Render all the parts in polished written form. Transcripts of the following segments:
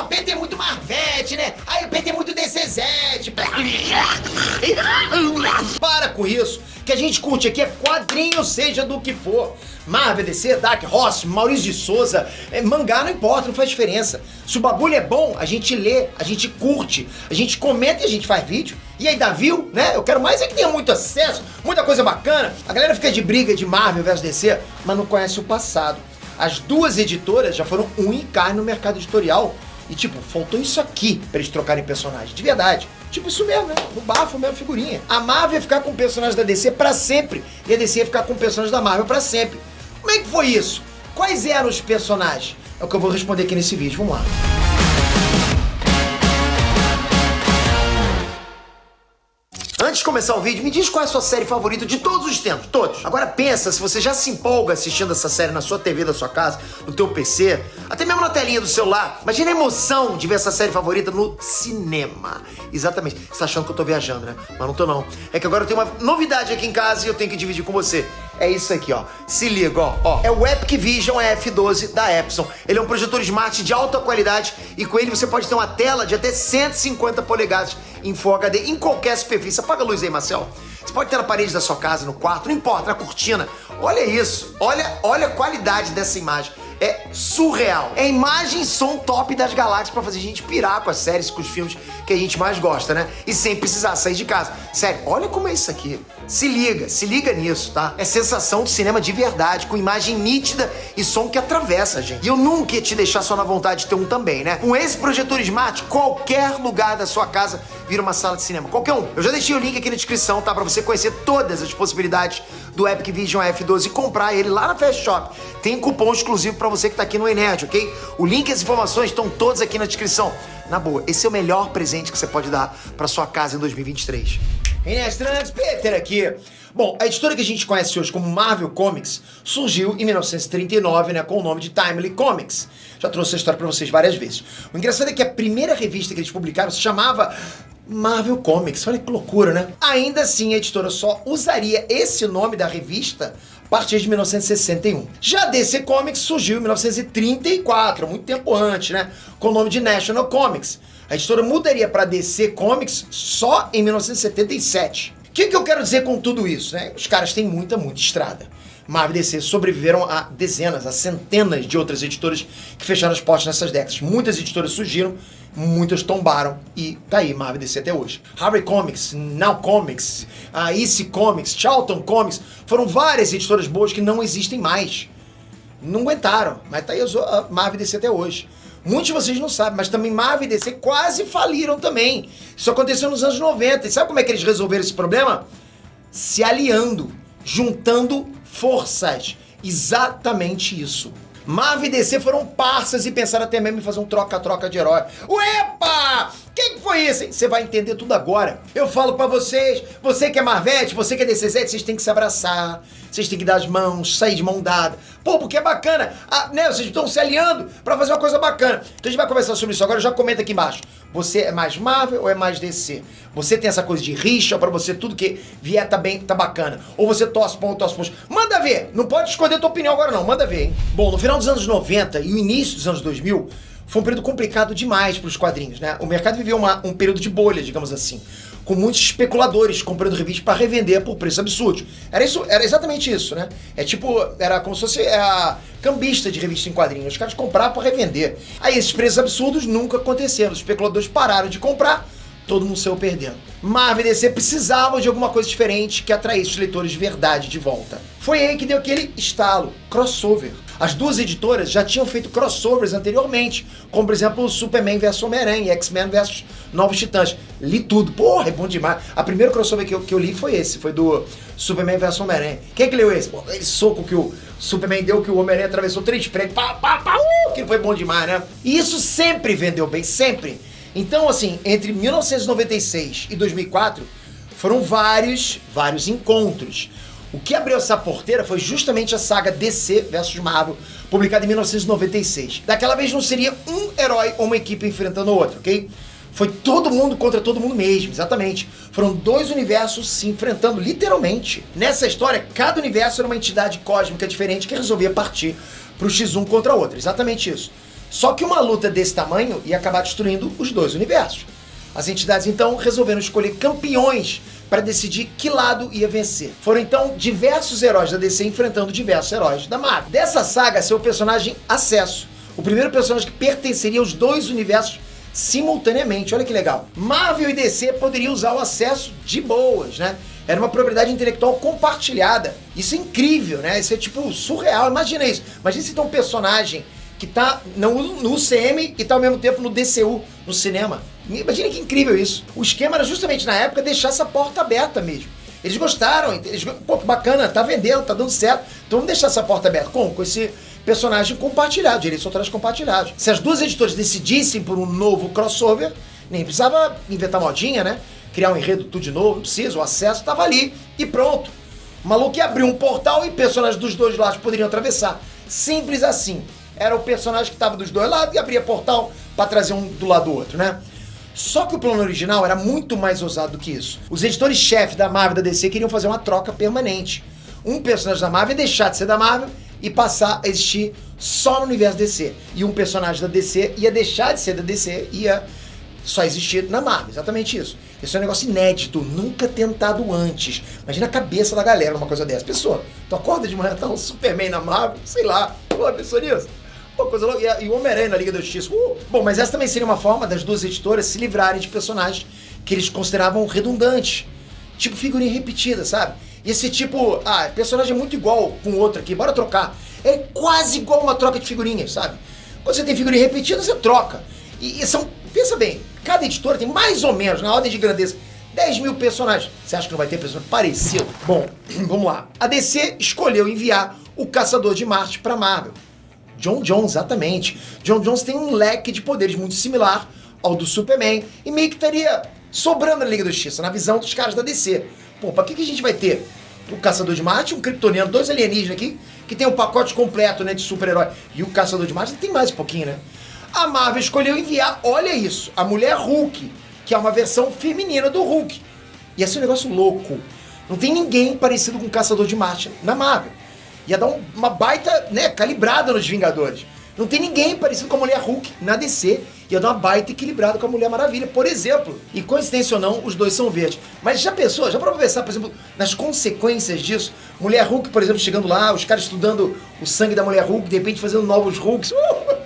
o Peter é muito Marvete, né? Aí o Peter é muito DCZ. Para com isso, que a gente curte aqui é quadrinho, seja do que for. Marvel, DC, Dark Horse, Maurício de Souza, mangá não importa, não faz diferença. Se o bagulho é bom, a gente lê, a gente curte, a gente comenta e a gente faz vídeo. E aí dá view, né? Eu quero mais é que tenha muito acesso, muita coisa bacana. A galera fica de briga de Marvel versus DC, mas não conhece o passado. As duas editoras já foram unha e carne no mercado editorial. E tipo, faltou isso aqui pra eles trocarem personagem, de verdade. Tipo isso mesmo, né? No bafo mesmo, figurinha. A Marvel ia ficar com o personagem da DC pra sempre. E a DC ia ficar com o personagem da Marvel pra sempre. Como é que foi isso? Quais eram os personagens? É o que eu vou responder aqui nesse vídeo, vamos lá. Antes de começar o vídeo, me diz qual é a sua série favorita de todos os tempos, todos. Agora pensa, se você já se empolga assistindo essa série na sua TV da sua casa, no teu PC, até mesmo na telinha do celular, imagina a emoção de ver essa série favorita no cinema. Exatamente. Você tá achando que eu tô viajando, né? Mas não tô não. É que agora eu tenho uma novidade aqui em casa e eu tenho que dividir com você. É isso aqui, ó. Se liga, ó. É o Epic Vision F12 da Epson. Ele é um projetor smart de alta qualidade e com ele você pode ter uma tela de até 150 polegadas em Full HD em qualquer superfície. Apaga a luz aí, Marcel. Você pode ter na parede da sua casa, no quarto, não importa, na cortina. Olha isso. Olha a qualidade dessa imagem. É surreal. É imagem e som top das galáxias pra fazer a gente pirar com as séries, com os filmes que a gente mais gosta, né? E sem precisar sair de casa. Sério, olha como é isso aqui. Se liga nisso, tá? É sensação de cinema de verdade, com imagem nítida e som que atravessa a gente. E eu nunca ia te deixar só na vontade de ter um também, né? Com esse projetor smart, qualquer lugar da sua casa vira uma sala de cinema. Qualquer um. Eu já deixei o link aqui na descrição, tá? Pra você conhecer todas as possibilidades do Epic Vision F12 e comprar ele lá na Fast Shop. Tem cupom exclusivo pra você que tá aqui no Enerd, ok? O link e as informações estão todas aqui na descrição. Na boa, esse é o melhor presente que você pode dar pra sua casa em 2023. Enerd, Peter aqui. Bom, a editora que a gente conhece hoje como Marvel Comics surgiu em 1939, né, com o nome de Timely Comics. Já trouxe essa história pra vocês várias vezes. O engraçado é que a primeira revista que eles publicaram se chamava Marvel Comics. Olha que loucura, né? Ainda assim, a editora só usaria esse nome da revista a partir de 1961. Já DC Comics surgiu em 1934, muito tempo antes, né? Com o nome de National Comics. A editora mudaria para DC Comics só em 1977. O que eu quero dizer com tudo isso, né? Os caras têm muita estrada. Marvel e DC sobreviveram a dezenas, a centenas de outras editoras que fecharam as portas nessas décadas. Muitas editoras surgiram, muitas tombaram e tá aí Marvel e DC até hoje. Harvey Comics, Now Comics, a EC Comics, Charlton Comics, foram várias editoras boas que não existem mais. Não aguentaram, mas tá aí a Marvel e DC até hoje. Muitos de vocês não sabem, mas também Marvel e DC quase faliram também. Isso aconteceu nos anos 90. E sabe como é que eles resolveram esse problema? Se aliando, juntando forças. Exatamente isso. Marvel e DC foram parças e pensaram até mesmo em fazer um troca-troca de herói. Uepa! Quem foi isso? Você vai entender tudo agora. Eu falo pra vocês, você que é Marvete, você que é DCZ, vocês têm que se abraçar, vocês têm que dar as mãos, sair de mão dada. Pô, porque é bacana, né? Vocês estão se aliando pra fazer uma coisa bacana. Então a gente vai conversar sobre isso agora, já comenta aqui embaixo. Você é mais Marvel ou é mais DC? Você tem essa coisa de rixa, pra você tudo que vier tá bem, tá bacana. Ou você torce pra um, torce pra outro. Manda ver! Não pode esconder tua opinião agora não, manda ver, hein? Bom, no final dos anos 90 e o início dos anos 2000, foi um período complicado demais para os quadrinhos, né? O mercado viveu um período de bolha, digamos assim, com muitos especuladores comprando revistas para revender por preço absurdo. Era exatamente isso, né? Era como se fosse a cambista de revista em quadrinhos. Os caras compravam para revender. Aí esses preços absurdos nunca aconteceram. Os especuladores pararam de comprar, todo mundo saiu perdendo. Marvel e DC precisavam de alguma coisa diferente que atraísse os leitores de verdade de volta. Foi aí que deu aquele estalo, crossover. As duas editoras já tinham feito crossovers anteriormente, como por exemplo Superman vs Homem-Aranha e X-Men vs Novos Titãs. Li tudo, porra, é bom demais. A primeira crossover que eu li foi esse, foi do Superman vs Homem-Aranha. Quem é que leu esse? Pô, aquele soco que o Superman deu, que o Homem-Aranha atravessou 3 prédios, que foi bom demais, né? E isso sempre vendeu bem, sempre. Então, assim, entre 1996 e 2004, foram vários encontros. O que abriu essa porteira foi justamente a saga DC vs Marvel, publicada em 1996. Daquela vez não seria um herói ou uma equipe enfrentando o outro, ok? Foi todo mundo contra todo mundo mesmo, exatamente. Foram 2 universos se enfrentando, literalmente. Nessa história, cada universo era uma entidade cósmica diferente que resolvia partir pro X1 contra o outro, exatamente isso. Só que uma luta desse tamanho ia acabar destruindo os dois universos. As entidades então resolveram escolher campeões para decidir que lado ia vencer. Foram então diversos heróis da DC enfrentando diversos heróis da Marvel. Dessa saga saiu o personagem Acesso, o primeiro personagem que pertenceria aos dois universos simultaneamente. Olha que legal. Marvel e DC poderiam usar o Acesso de boas, né? Era uma propriedade intelectual compartilhada. Isso é incrível, né? Isso é tipo surreal. Imagina isso. Imagina se tem um personagem que tá no UCM e tá ao mesmo tempo no DCU, no cinema. Imagina que incrível isso. O esquema era justamente na época deixar essa porta aberta mesmo. Eles gostaram, pô, que bacana, tá vendendo, tá dando certo. Então vamos deixar essa porta aberta. Como? Com esse personagem compartilhado, direitos autorais compartilhados. Se as duas editoras decidissem por um novo crossover, nem precisava inventar modinha, né? Criar um enredo tudo de novo, não precisa, o Acesso tava ali e pronto. O maluco ia abrir um portal e personagens dos dois lados poderiam atravessar. Simples assim. Era o personagem que estava dos dois lados e abria portal para trazer um do lado do outro, né? Só que o plano original era muito mais ousado do que isso. Os editores-chefe da Marvel e da DC queriam fazer uma troca permanente. Um personagem da Marvel ia deixar de ser da Marvel e passar a existir só no universo DC. E um personagem da DC ia deixar de ser da DC e ia só existir na Marvel. Exatamente isso. Isso é um negócio inédito, nunca tentado antes. Imagina a cabeça da galera numa coisa dessa. Pessoa, tu acorda de manhã, tá um Superman na Marvel, sei lá. Pô, pensou nisso? Pô, coisa louca. E o Homem-Aranha na Liga da Justiça. Bom, mas essa também seria uma forma das duas editoras se livrarem de personagens que eles consideravam redundantes. Tipo figurinha repetida, sabe? E esse tipo, personagem é muito igual com o outro aqui, bora trocar. É quase igual uma troca de figurinhas, sabe? Quando você tem figurinha repetida, você troca. E são, pensa bem, cada editora tem mais ou menos, na ordem de grandeza, 10 mil personagens. Você acha que não vai ter personagem parecido? Bom, vamos lá. A DC escolheu enviar o Caçador de Marte para Marvel. John Jones, exatamente. John Jones tem um leque de poderes muito similar ao do Superman e meio que estaria sobrando na Liga da Justiça, na visão dos caras da DC. Pô, pra que a gente vai ter o Caçador de Marte, um kryptoniano, dois alienígenas aqui, que tem um pacote completo, né, de super-herói. E o Caçador de Marte tem mais um pouquinho, né? A Marvel escolheu enviar, olha isso, a Mulher Hulk, que é uma versão feminina do Hulk. Ia ser um negócio louco. Não tem ninguém parecido com o Caçador de Marte na Marvel. Ia dar uma baita, né, calibrada nos Vingadores. Não tem ninguém parecido com a Mulher Hulk na DC. Ia dar uma baita equilibrada com a Mulher Maravilha, por exemplo. E coincidência ou não, os dois são verdes. Mas já pensou, já para pensar, por exemplo, nas consequências disso? Mulher Hulk, por exemplo, chegando lá, os caras estudando o sangue da Mulher Hulk, de repente fazendo novos Hulks.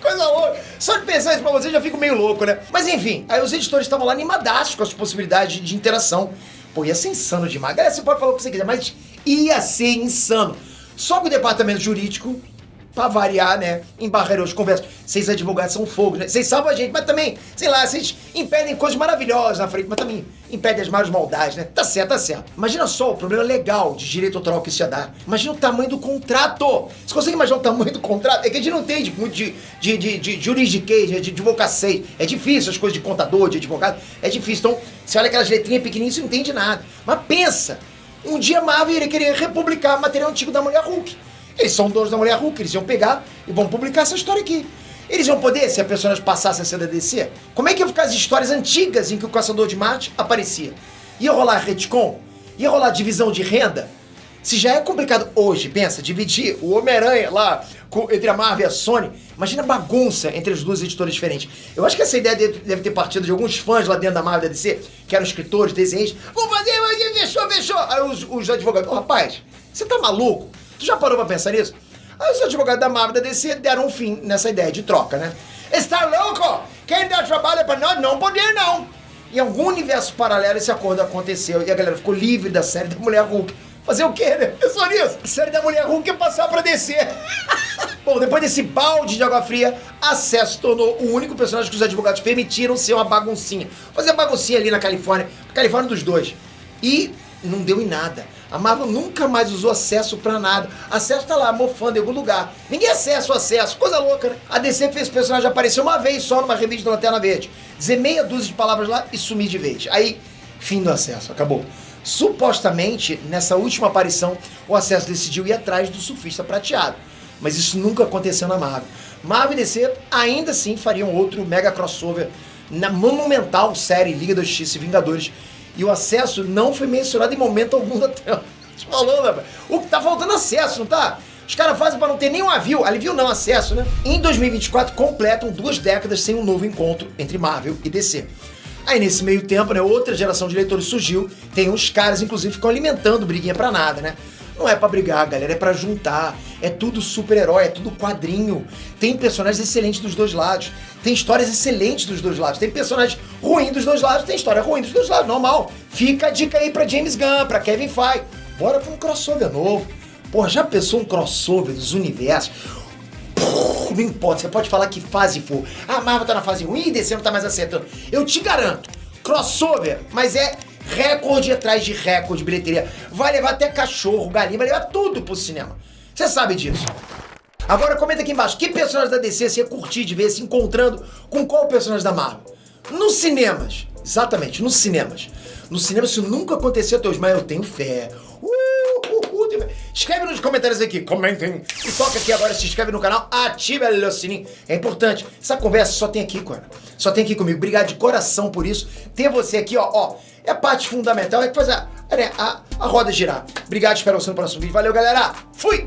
Coisa louca. Só de pensar isso pra vocês já fico meio louco, né? Mas enfim, aí os editores estavam lá animadaços com as possibilidades de interação. Pô, ia ser insano demais. Galera, você pode falar o que você quiser, mas ia ser insano. Só que o departamento jurídico, pra variar, né, embarrou as conversas. Vocês advogados são fogo, né? Vocês salvam a gente, mas também, sei lá, vocês impedem coisas maravilhosas na frente, mas também impedem as maiores maldades, né? Tá certo, tá certo. Imagina só o problema legal de direito autoral que isso ia dar. Imagina o tamanho do contrato. Você consegue imaginar o tamanho do contrato? É que a gente não tem muito de juridiquês, de advocacia. É difícil as coisas de contador, de advogado. É difícil. Então, você olha aquelas letrinhas pequenininhas, você não entende nada. Mas pensa, um dia a Marvel iria querer republicar material antigo da Mulher Hulk. Eles são donos da Mulher Hulk, eles iam pegar e vão publicar essa história aqui. Eles iam poder, se a personagem passasse a ser da DC? Como é que ia ficar as histórias antigas em que o Caçador de Marte aparecia? Ia rolar retcon? Ia rolar divisão de renda? Se já é complicado hoje, pensa, dividir o Homem-Aranha lá entre a Marvel e a Sony, imagina a bagunça entre as duas editoras diferentes. Eu acho que essa ideia deve ter partido de alguns fãs lá dentro da Marvel e da DC, que eram escritores, desenhistas. Vamos fazer, fechou. Aí os advogados, rapaz, você tá maluco? Tu já parou pra pensar nisso? Aí os advogados da Marvel e da DC deram um fim nessa ideia de troca, né? Está louco? Quem dá trabalho pra nós não poder, não. Em algum universo paralelo esse acordo aconteceu e a galera ficou livre da série da Mulher Hulk. Fazer o quê, né? Pensou nisso? A série da Mulher Hulk ia passar pra DC. Bom, depois desse balde de água fria, Acesso tornou o único personagem que os advogados permitiram ser uma baguncinha. Fazer baguncinha ali na Califórnia. Califórnia dos dois. E não deu em nada. A Marvel nunca mais usou Acesso pra nada. Acesso tá lá, mofando em algum lugar. Ninguém acessa o Acesso, coisa louca, né? A DC fez o personagem aparecer uma vez só numa revista da Lanterna Verde. Dizer meia dúzia de palavras lá e sumir de vez. Aí, fim do Acesso, acabou. Supostamente, nessa última aparição, o Acesso decidiu ir atrás do Surfista Prateado. Mas isso nunca aconteceu na Marvel. Marvel e DC ainda assim fariam outro mega crossover na monumental série Liga da Justiça e Vingadores. E o Acesso não foi mencionado em momento algum da tela. Te falando, rapaz. O que tá faltando acesso, não tá? Os caras fazem pra não ter nenhum alivio não, acesso, né? Em 2024 completam 2 décadas sem um novo encontro entre Marvel e DC. Aí nesse meio tempo, né, outra geração de leitores surgiu, tem uns caras, inclusive, que ficam alimentando briguinha pra nada, né? Não é pra brigar, galera, é pra juntar, é tudo super-herói, é tudo quadrinho, tem personagens excelentes dos dois lados, tem histórias excelentes dos dois lados, tem personagens ruins dos dois lados, tem história ruim dos dois lados, normal. Fica a dica aí pra James Gunn, pra Kevin Feige, bora pra um crossover novo. Porra, já pensou um crossover dos universos? Não importa, você pode falar que fase for. A Marvel tá na fase ruim e DC não tá mais acertando. Eu te garanto, crossover, mas é recorde atrás de recorde de bilheteria. Vai levar até cachorro, galinha, vai levar tudo pro cinema. Você sabe disso. Agora comenta aqui embaixo, que personagem da DC você ia curtir de ver se encontrando com qual personagem da Marvel? Nos cinemas, exatamente, nos cinemas. No cinema isso nunca aconteceu até hoje, mas eu tenho fé. Escreve nos comentários aqui, comentem. E toca aqui agora, se inscreve no canal, ativa o sininho. É importante. Essa conversa só tem aqui, cara. Só tem aqui comigo. Obrigado de coração por isso. Ter você aqui, ó, é a parte fundamental, é que faz a roda girar. Obrigado, espero você no próximo vídeo. Valeu, galera. Fui!